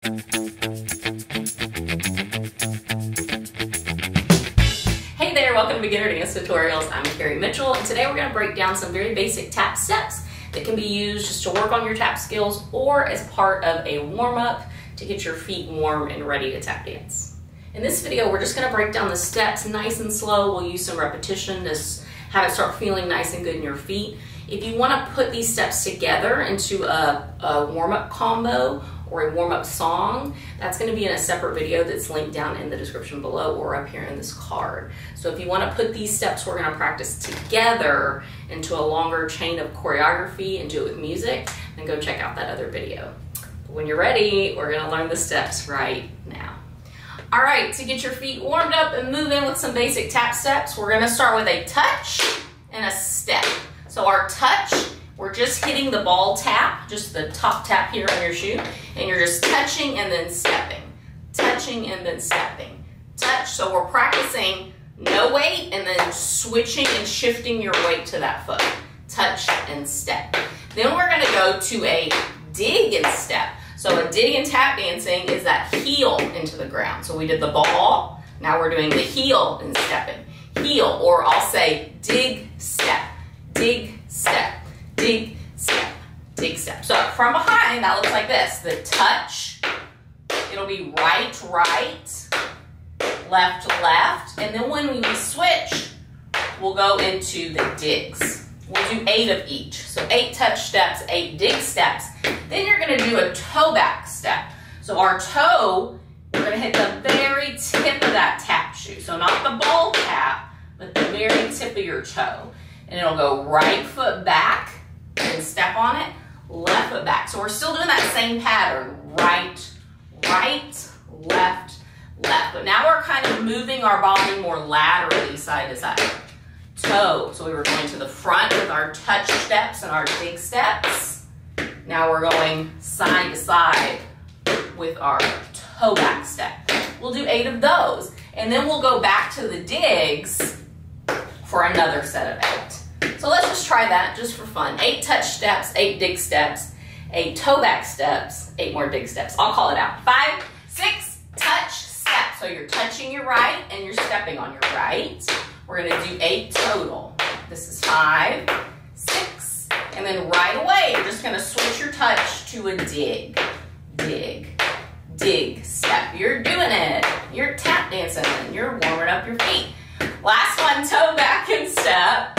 Hey there, welcome to Beginner Dance Tutorials. I'm Carrie Mitchell, and today we're going to break down some very basic tap steps that can be used just to work on your tap skills or as part of a warm-up to get your feet warm and ready to tap dance. In this video, we're just going to break down the steps nice and slow. We'll use some repetition to have it start feeling nice and good in your feet. If you want to put these steps together into a warm-up combo or a warm-up song, that's going to be in a separate video that's linked down in the description below or up here in this card. So if you want to put these steps we're going to practice together into a longer chain of choreography and do it with music, then go check out that other video. But when you're ready, we're going to learn the steps right now. All right, to get your feet warmed up and move in with some basic tap steps, we're going to start with a touch and a step. So our touch, we're just hitting the ball tap, just the top tap here on your shoe, and you're just touching and then stepping, touching and then stepping, touch. So we're practicing no weight and then switching and shifting your weight to that foot, touch and step. Then we're gonna go to a dig and step. So a dig in tap dancing is that heel into the ground. So we did the ball, now we're doing the heel and stepping. Heel, or I'll say dig, step, dig, step, dig, step, dig, step. So from behind, that looks like this. The touch, it'll be right, right, left, left. And then when we switch, we'll go into the digs. We'll do 8 of each. So 8 touch steps, 8 dig steps. Then you're gonna do a toe back step. So our toe, we're gonna hit the very tip of that tap shoe. So not the ball tap, but the very tip of your toe. And it'll go right foot back and step on it, left foot back. So we're still doing that same pattern, right, right, left, left. But now we're kind of moving our body more laterally side to side. Toe, so we were going to the front with our touch steps and our dig steps. Now we're going side to side with our toe back step. We'll do 8 of those. And then we'll go back to the digs for another set of 8. So let's just try that just for fun. 8 touch steps, 8 dig steps, 8 toe back steps, 8 more dig steps. I'll call it out. 5, 6, touch, step. So you're touching your right and you're stepping on your right. We're gonna do 8 total. This is 5, 6, and then right away, you're just gonna switch your touch to a dig, dig, dig, step. You're doing it. You're tap dancing and you're warming up your feet. Last one, toe back and step.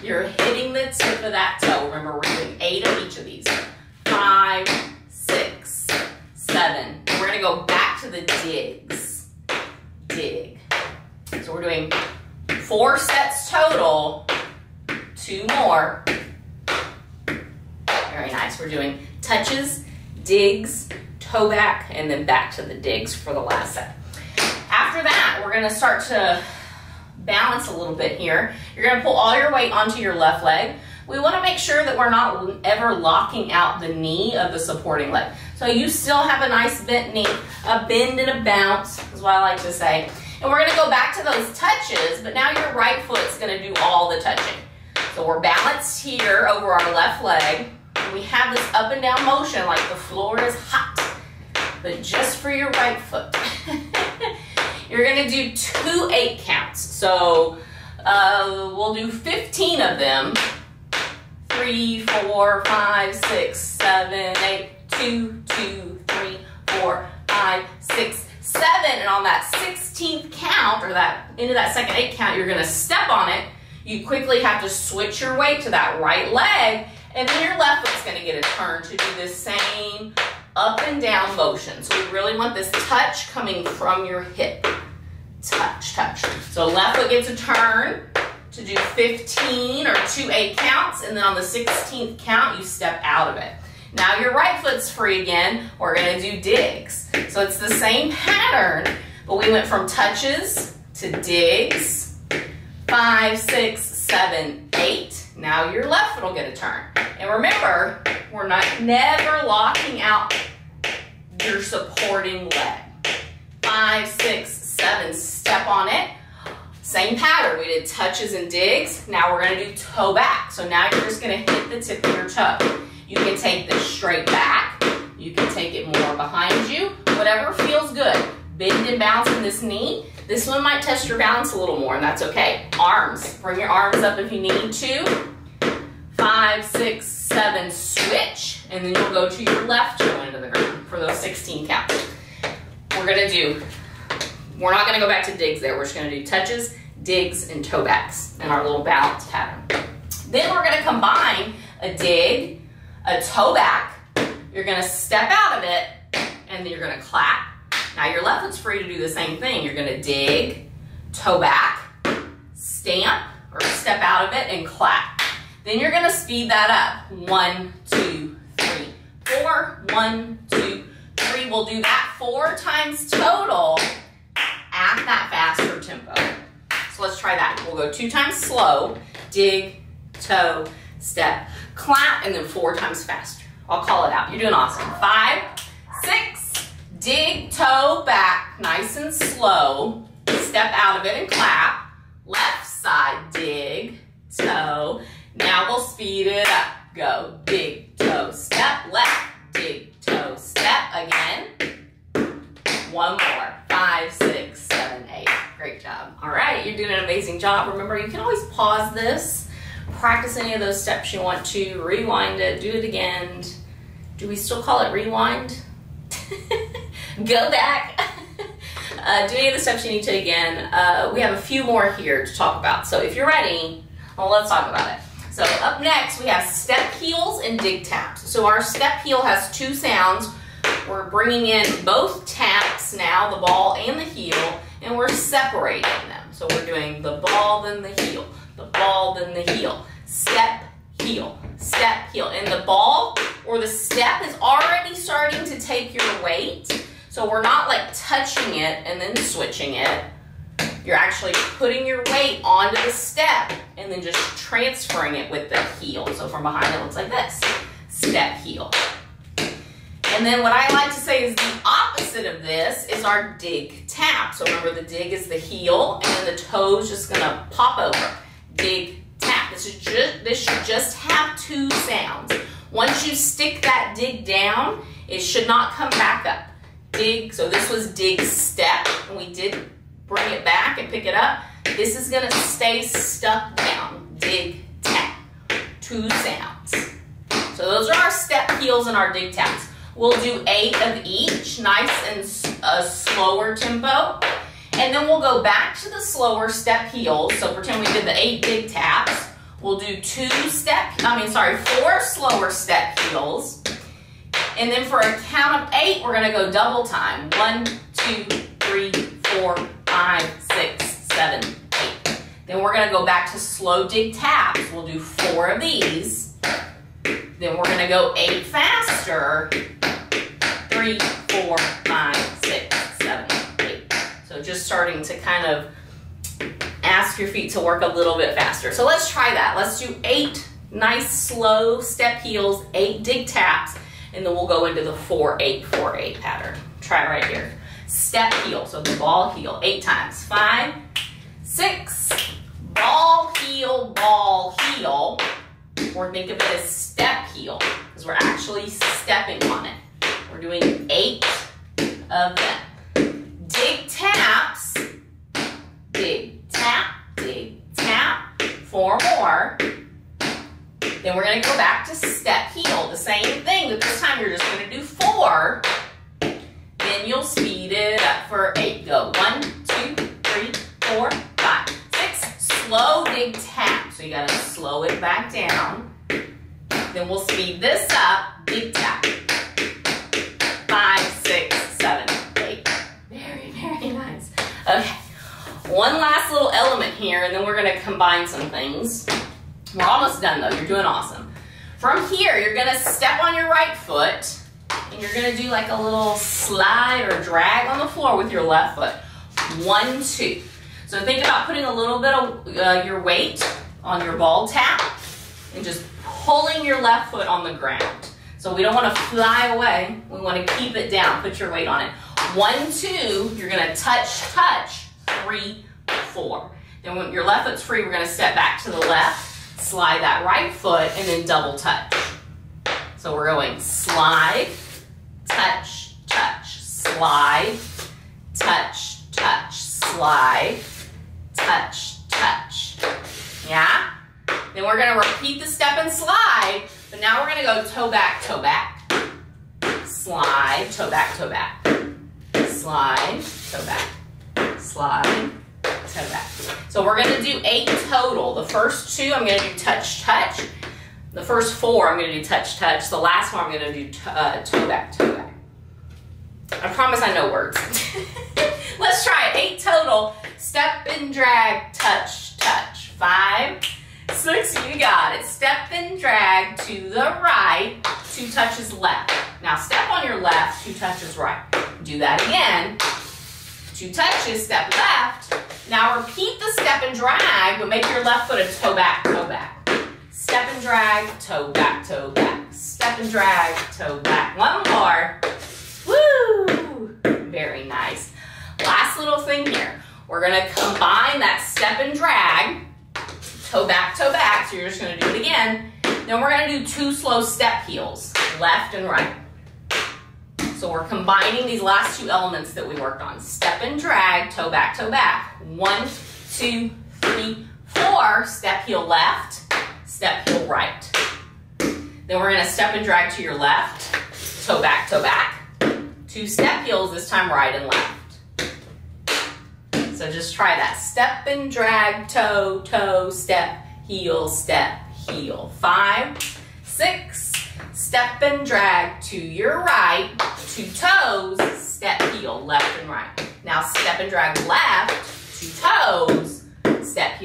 You're hitting the tip of that toe. Remember, we're doing 8 of each of these. 5, 6, 7. We're gonna go back to the digs. Dig. So we're doing 4 sets total, 2 more. Very nice. We're doing touches, digs, toe back, and then back to the digs for the last set. After that, we're gonna start to balance a little bit here. You're gonna pull all your weight onto your left leg. We wanna make sure that we're not ever locking out the knee of the supporting leg. So you still have a nice bent knee, a bend and a bounce is what I like to say. And we're gonna go back to those touches, but now your right foot's gonna do all the touching. So we're balanced here over our left leg. And we have this up and down motion like the floor is hot, but just for your right foot. You're gonna do 2 8 counts. So we'll do 15 of them. 3, 4, 5, 6, 7, 8, 2, 2, 3, 4, 5, 6, 7. And on that 16th count, or that into that second 8 count, you're gonna step on it. You quickly have to switch your weight to that right leg, and then your left foot's gonna get a turn to do the same up and down motion. So we really want this touch coming from your hip. Touch, touch. So left foot gets a turn to do 15 or 2 8 counts, and then on the 16th count, you step out of it. Now your right foot's free again. We're gonna do digs. So it's the same pattern, but we went from touches to digs. 5, 6, 7, 8. Now your left foot will get a turn. And remember, we're never locking out your supporting leg. 5, 6, 7, step on it. Same pattern, we did touches and digs. Now we're gonna do toe back. So now you're just gonna hit the tip of your toe. You can take this straight back, You can take it more behind you, whatever feels good. Bend and bounce in this knee. This one might test your balance a little more, and that's okay. Arms, bring your arms up if you need to. 5, 6, 7, switch, and then you'll go to your left toe into the ground for those 16 counts. We're not gonna go back to digs there. We're just gonna do touches, digs, and toe backs in our little balance pattern. Then we're gonna combine a dig, a toe back. You're gonna step out of it, and then you're gonna clap. Now your left foot's free to do the same thing. You're gonna dig, toe back, stamp, or step out of it, and clap. Then you're gonna speed that up. 1, 2, 3, 4. 1, 2, 3. We'll do that 4 times total at that faster tempo. So let's try that. We'll go 2 times slow, dig, toe, step, clap, and then 4 times faster. I'll call it out. You're doing awesome. 5, 6, dig, toe, back, nice and slow. Step out of it and clap. Left side, dig, toe. Now we'll speed it up. Go, dig, toe, step, left, dig, toe, step, again. 1 more, 5, 6, 7, 8. Great job. All right, you're doing an amazing job. Remember, you can always pause this, practice any of those steps you want to, rewind it, do it again. Do we still call it rewind? Go back. Do any of the steps you need to again. We have a few more here to talk about. So if you're ready, well, let's talk about it. So up next, we have step heels and dig taps. So our step heel has 2 sounds. We're bringing in both taps now, the ball and the heel, and we're separating them. So we're doing the ball, then the heel, the ball, then the heel, step, heel, step, heel. And the ball or the step is already starting to take your weight. So we're not like touching it and then switching it. You're actually putting your weight onto the step and then just transferring it with the heel. So from behind it looks like this, step, heel. And then what I like to say is the opposite of this is our dig tap. So remember, the dig is the heel and then the toe's just gonna pop over. Dig tap. This should just have 2 sounds. Once you stick that dig down, it should not come back up. Dig, so this was dig step, and we did bring it back and pick it up. This is gonna stay stuck down. Dig, tap, 2 sounds. So those are our step heels and our dig taps. We'll do 8 of each, nice and slower tempo. And then we'll go back to the slower step heels. So pretend we did the 8 dig taps. We'll do 4 slower step heels. And then for a count of 8, we're gonna go double time. 1, 2, 3, 4, 5, 6, 7, 8. Then we're gonna go back to slow dig taps. We'll do 4 of these. Then we're gonna go 8 faster. 3, 4, 5, 6, 7, 8. So just starting to kind of ask your feet to work a little bit faster. So let's try that. Let's do 8 nice slow step heels, 8 dig taps, and then we'll go into the 4-8-4-8 pattern. Try it right here. Step heel, so the ball heel, 8 times. 5, 6, ball heel, or think of it as step heel, because we're actually stepping on it. We're doing 8 of them. Dig taps, dig tap, dig tap, 4 more. Then we're gonna go back to step heel, the same thing, but this time you're just gonna do 4. Then you'll speed it up for 8. Go 1, 2, 3, 4, 5, 6. Slow dig tap, so you gotta slow it back down. Then we'll speed this up, dig tap. 5, 6, 7, 8. Very, very nice. Okay, one last little element here, and then we're gonna combine some things. We're almost done though, you're doing awesome. From here, you're gonna step on your right foot, and you're gonna do like a little slide or drag on the floor with your left foot. 1, 2. So think about putting a little bit of your weight on your ball tap and just pulling your left foot on the ground. So we don't wanna fly away, we wanna keep it down, put your weight on it. 1, 2, you're gonna touch, touch, 3, 4. Then when your left foot's free, we're gonna step back to the left, slide that right foot, and then double touch. So we're going slide, touch, touch, slide, touch, touch, slide, touch, touch. Yeah? Then we're going to repeat the step and slide, but now we're going to go toe back, slide, toe back, slide, toe back, slide, toe back. So we're going to do 8 total. The first 2 I'm going to do touch, touch. The first 4 I'm going to do touch, touch. The last one I'm going to do toe back, toe back. I promise I know words. Let's try it. 8 total. Step and drag, touch, touch. 5, 6, you got it. Step and drag to the right, 2 touches left. Now step on your left, 2 touches right. Do that again. 2 touches, step left. Now repeat the step and drag, but make your left foot a toe back, toe back. Step and drag, toe back, toe back. Step and drag, toe back. One more. Woo! Very nice. Last little thing here. We're gonna combine that step and drag, toe back, so you're just gonna do it again. Then we're gonna do 2 slow step heels, left and right. So we're combining these last 2 elements that we worked on. Step and drag, toe back, 1, 2, 3, 4, step heel left, step heel right. Then we're gonna step and drag to your left, toe back, 2 step heels, this time right and left. So just try that. Step and drag, toe, toe, step, heel, 5, 6, step and drag to your right, 2 toes, step, heel, left and right. Now step and drag left, 2 toes, step,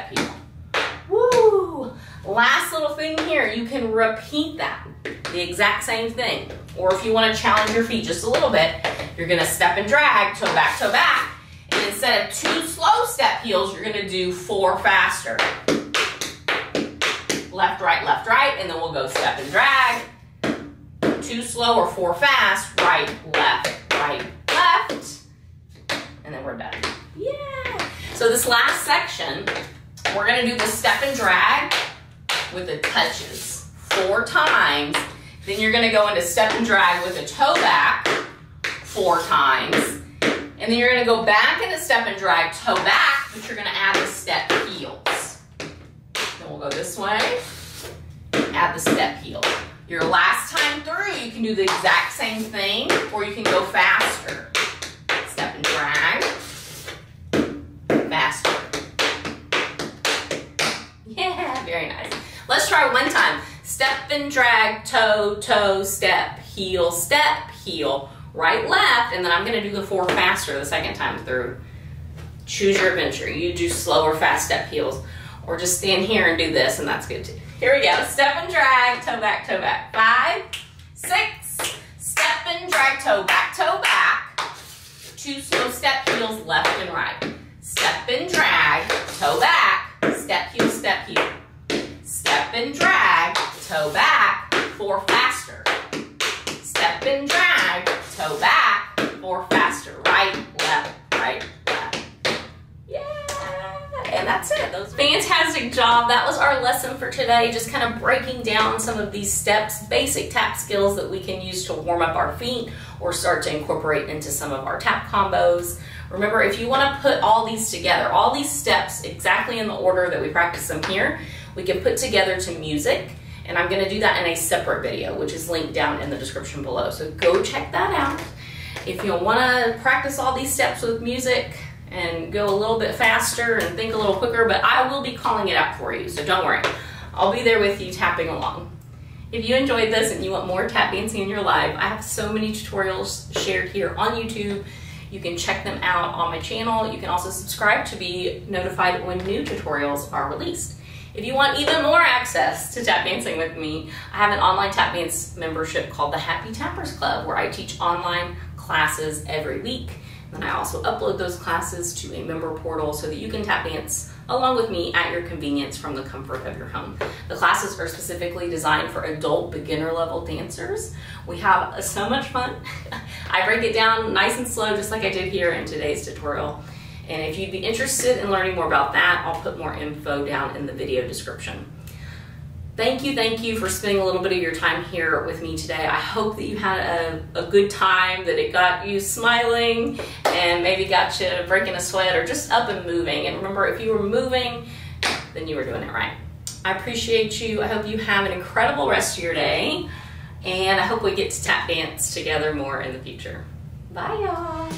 heel. Woo! Last little thing here, you can repeat that, the exact same thing. Or if you want to challenge your feet just a little bit, you're going to step and drag, toe back. And instead of 2 slow step heels, you're going to do 4 faster. Left, right, and then we'll go step and drag. 2 slow or 4 fast, right, left. And then we're done. Yeah! So this last section, we're going to do the step and drag with the touches 4 times. Then you're going to go into step and drag with a toe back 4 times. And then you're going to go back into step and drag, toe back, but you're going to add the step heels. Then we'll go this way, add the step heel. Your last time through, you can do the exact same thing, or you can go faster. Step and drag, faster. Yeah, very nice. Let's try one time. Step and drag, toe, toe, step, heel, right, left, and then I'm going to do the 4 faster the second time through. Choose your adventure. You do slow or fast step heels, or just stand here and do this, and that's good too. Here we go. Step and drag, toe back. 5, 6, step and drag, toe back. 2 slow step heels, left and right. Step and drag, toe back, step heel. Step and drag, toe back, 4 faster. Step and drag, toe back, 4 faster. Right, left. Yeah, and that's it. Fantastic job. That was our lesson for today, just kind of breaking down some of these steps, basic tap skills that we can use to warm up our feet or start to incorporate into some of our tap combos. Remember, if you want to put all these together, all these steps exactly in the order that we practice them here, we can put together to music. And I'm going to do that in a separate video, which is linked down in the description below. So go check that out. If you want to practice all these steps with music and go a little bit faster and think a little quicker, but I will be calling it out for you, so don't worry. I'll be there with you tapping along. If you enjoyed this and you want more tap dancing in your life, I have so many tutorials shared here on YouTube. You can check them out on my channel. You can also subscribe to be notified when new tutorials are released. If you want even more access to tap dancing with me, I have an online tap dance membership called the Happy Tappers Club, where I teach online classes every week. And then I also upload those classes to a member portal so that you can tap dance along with me at your convenience from the comfort of your home. The classes are specifically designed for adult beginner level dancers. We have so much fun. I break it down nice and slow, just like I did here in today's tutorial. And if you'd be interested in learning more about that, I'll put more info down in the video description. Thank you for spending a little bit of your time here with me today. I hope that you had a good time, that it got you smiling and maybe got you breaking a sweat or just up and moving. And remember, if you were moving, then you were doing it right. I appreciate you. I hope you have an incredible rest of your day, and I hope we get to tap dance together more in the future. Bye, y'all.